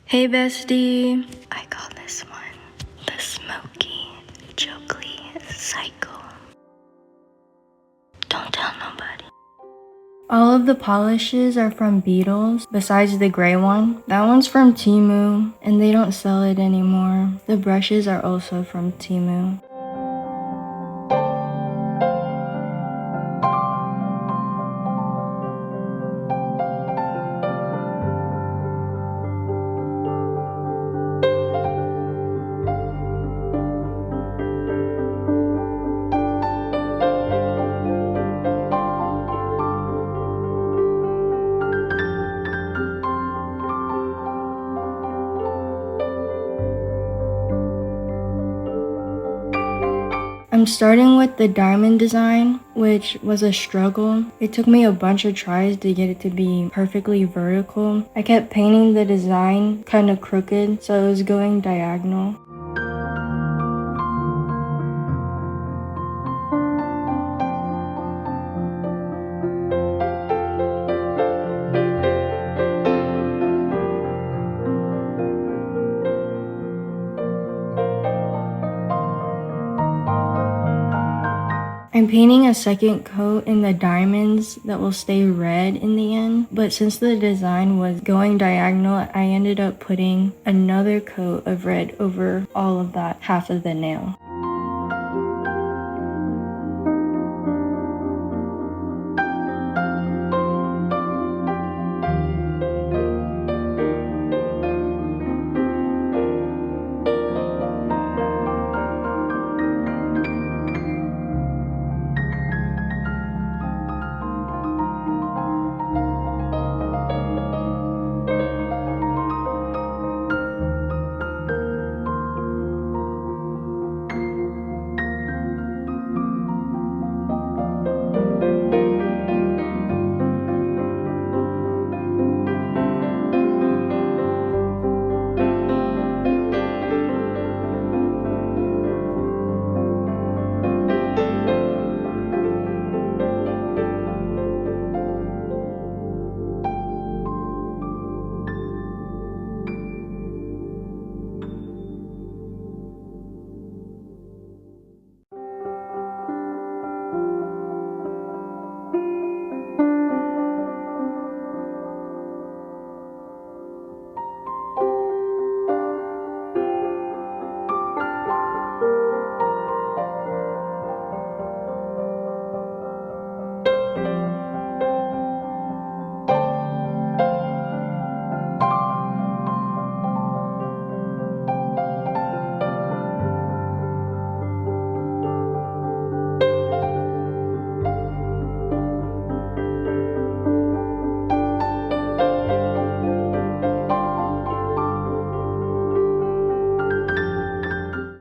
Hey bestie. I call this one the Smoky Jokely Cycle. Don't tell nobody. All of the polishes are from Beetles, besides the gray one. That one's from Temu, and they don't sell it anymore. The brushes are also from Temu. I'm starting with the diamond design, which was a struggle. It took me a bunch of tries to get it to be perfectly vertical. I kept painting the design kind of crooked, so it was going diagonal. I'm painting a second coat in the diamonds that will stay red in the end, but since the design was going diagonal, I ended up putting another coat of red over all of that half of the nail.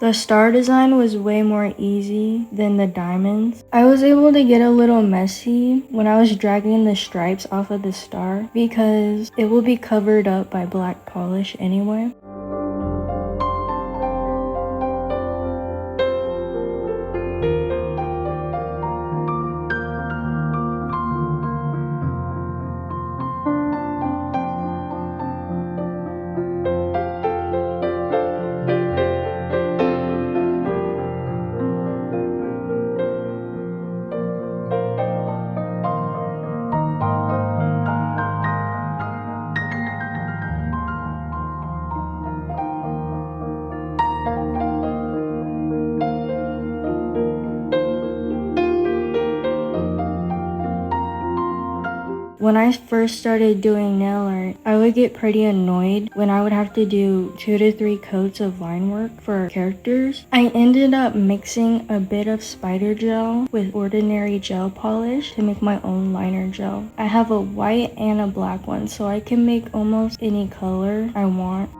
The star design was way more easy than the diamonds. I was able to get a little messy when I was dragging the stripes off of the star because it will be covered up by black polish anyway. When I first started doing nail art, I would get pretty annoyed when I would have to do 2 to 3 coats of line work for characters. I ended up mixing a bit of spider gel with ordinary gel polish to make my own liner gel. I have a white and a black one, so I can make almost any color I want.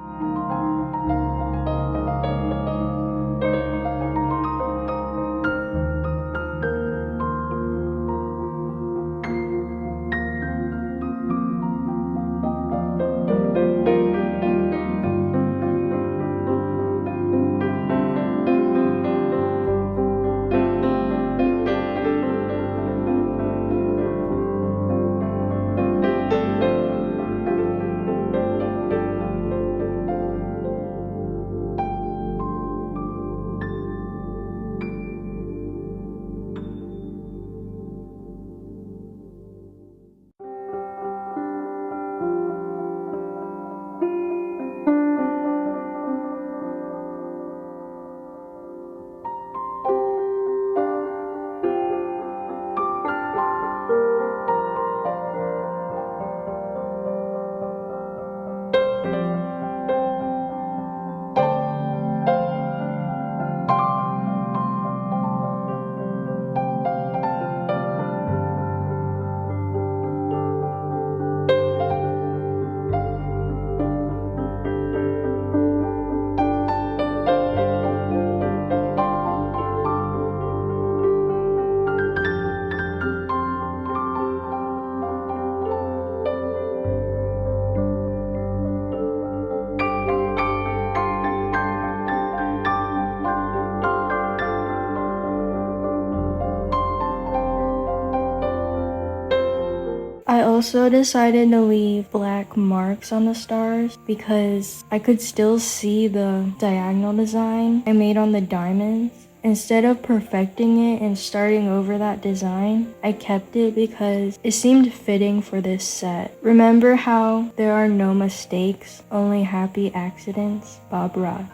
also decided to leave black marks on the stars because I could still see the diagonal design I made on the diamonds. Instead of perfecting it and starting over that design, I kept it because it seemed fitting for this set. Remember how there are no mistakes, only happy accidents? Bob Ross.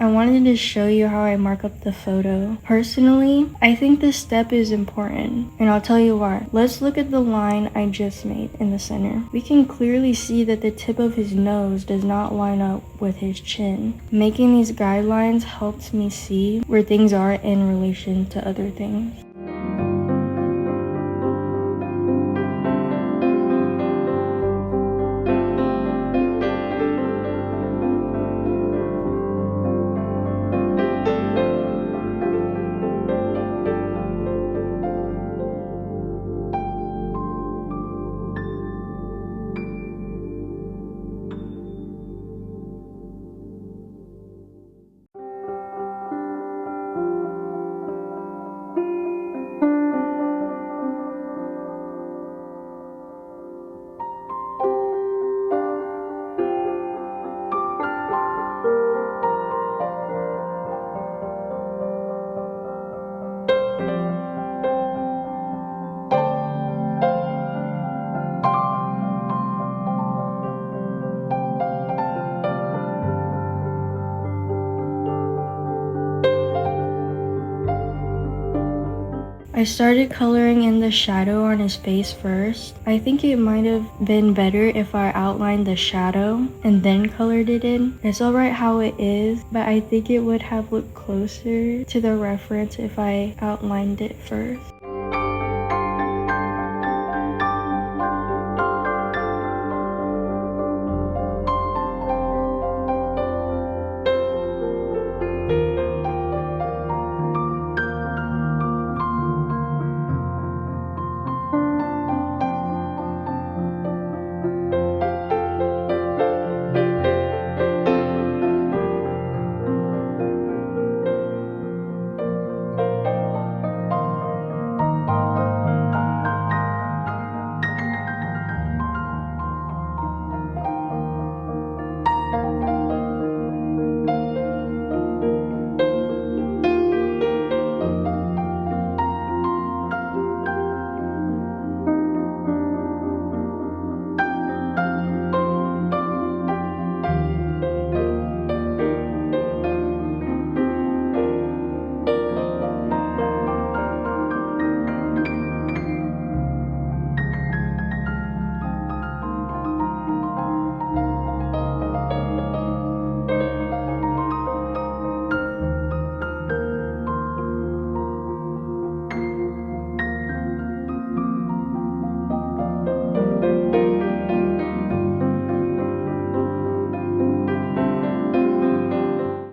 I wanted to show you how I mark up the photo. Personally, I think this step is important, and I'll tell you why. Let's look at the line I just made in the center. We can clearly see that the tip of his nose does not line up with his chin. Making these guidelines helps me see where things are in relation to other things. I started coloring in the shadow on his face first. I think it might have been better if I outlined the shadow and then colored it in. It's alright how it is, but I think it would have looked closer to the reference if I outlined it first.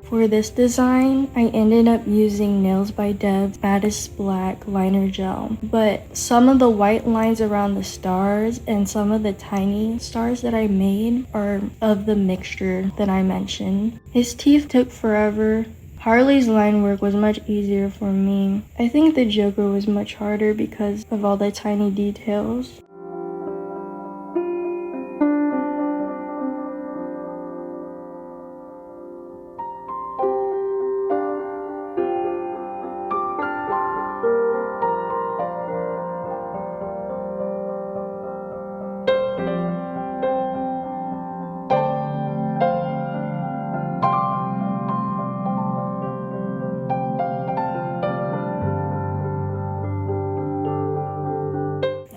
For this design, I ended up using Nails by Dev's Baddest Black liner gel, but some of the white lines around the stars and some of the tiny stars that I made are of the mixture that I mentioned. His teeth took forever. Harley's line work was much easier for me. I think the Joker was much harder because of all the tiny details.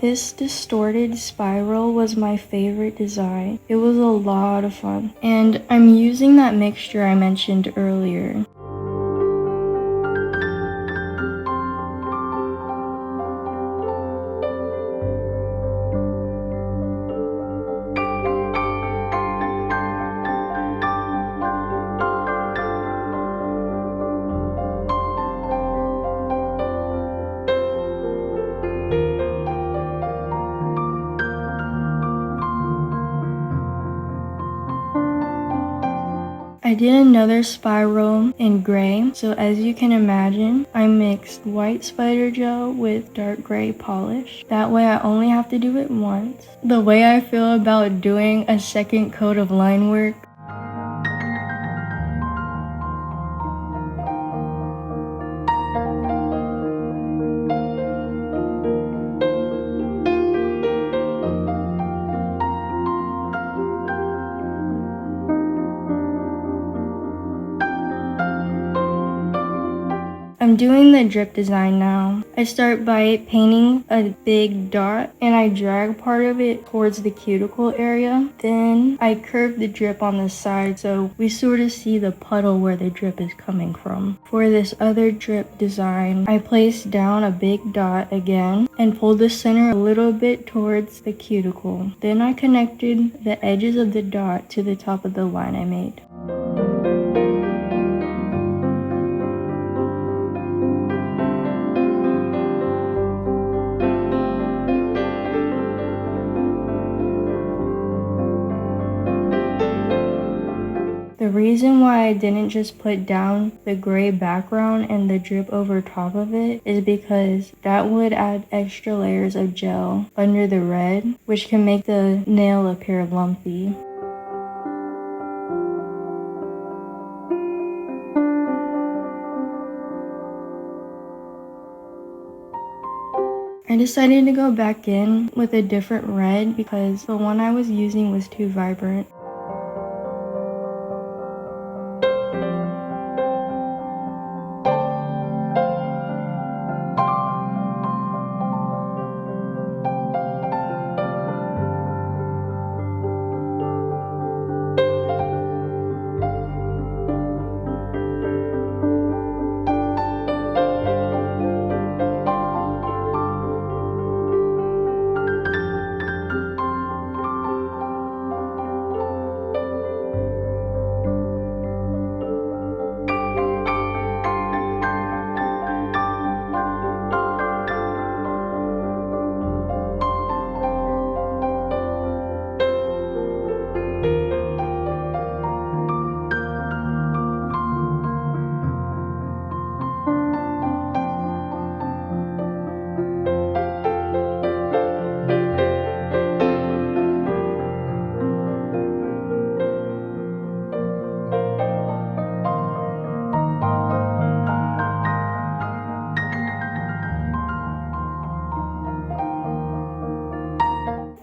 This distorted spiral was my favorite design. It was a lot of fun. And I'm using that mixture I mentioned earlier. did another spiral in gray, so as you can imagine, I mixed white spider gel with dark gray polish. That way I only have to do it once. The way I feel about doing a second coat of line work, I'm doing the drip design now. I start by painting a big dot and I drag part of it towards the cuticle area. Then I curve the drip on the side so we sort of see the puddle where the drip is coming from. For this other drip design, I placed down a big dot again and pulled the center a little bit towards the cuticle. Then I connected the edges of the dot to the top of the line I made. The reason why I didn't just put down the gray background and the drip over top of it is because that would add extra layers of gel under the red, which can make the nail appear lumpy. I decided to go back in with a different red because the one I was using was too vibrant.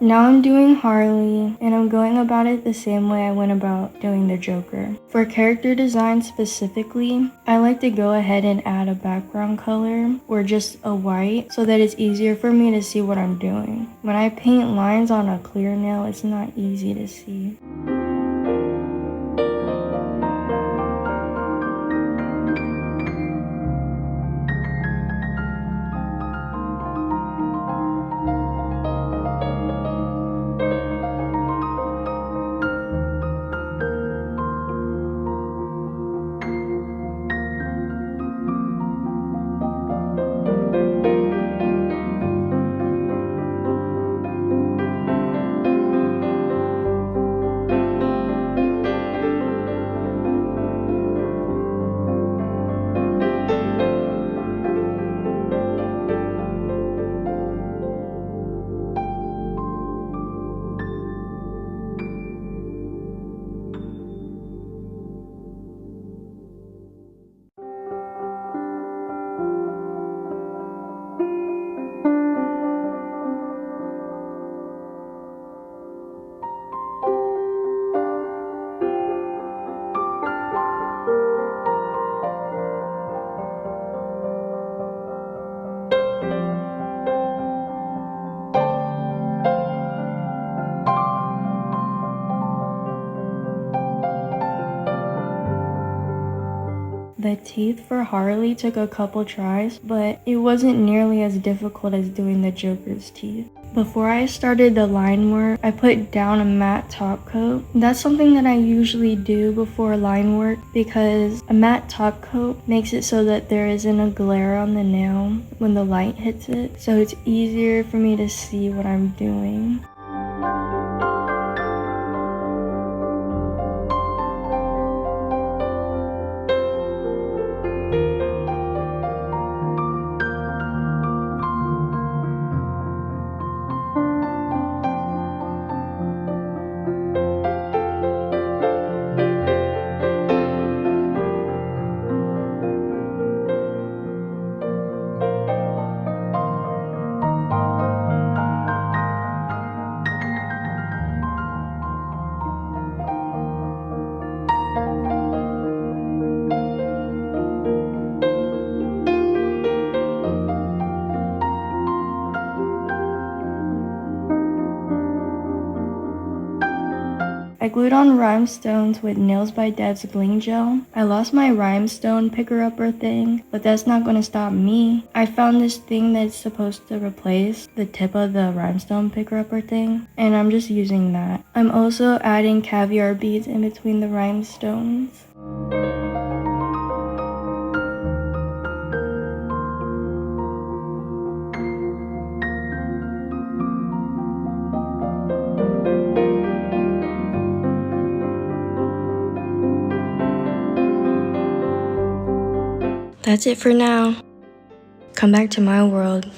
Now I'm doing Harley, and I'm going about it the same way I went about doing the Joker. For character design specifically, I like to go ahead and add a background color or just a white so that it's easier for me to see what I'm doing. When I paint lines on a clear nail, it's not easy to see. The teeth for Harley took a couple tries, but it wasn't nearly as difficult as doing the Joker's teeth. Before I started the line work, I put down a matte top coat. That's something that I usually do before line work because a matte top coat makes it so that there isn't a glare on the nail when the light hits it, so it's easier for me to see what I'm doing. I glued on rhinestones with Nails by Dev's bling gel. I lost my rhinestone picker-upper thing, but that's not gonna stop me. I found this thing that's supposed to replace the tip of the rhinestone picker-upper thing, and I'm just using that. I'm also adding caviar beads in between the rhinestones. That's it for now. Come back to my world.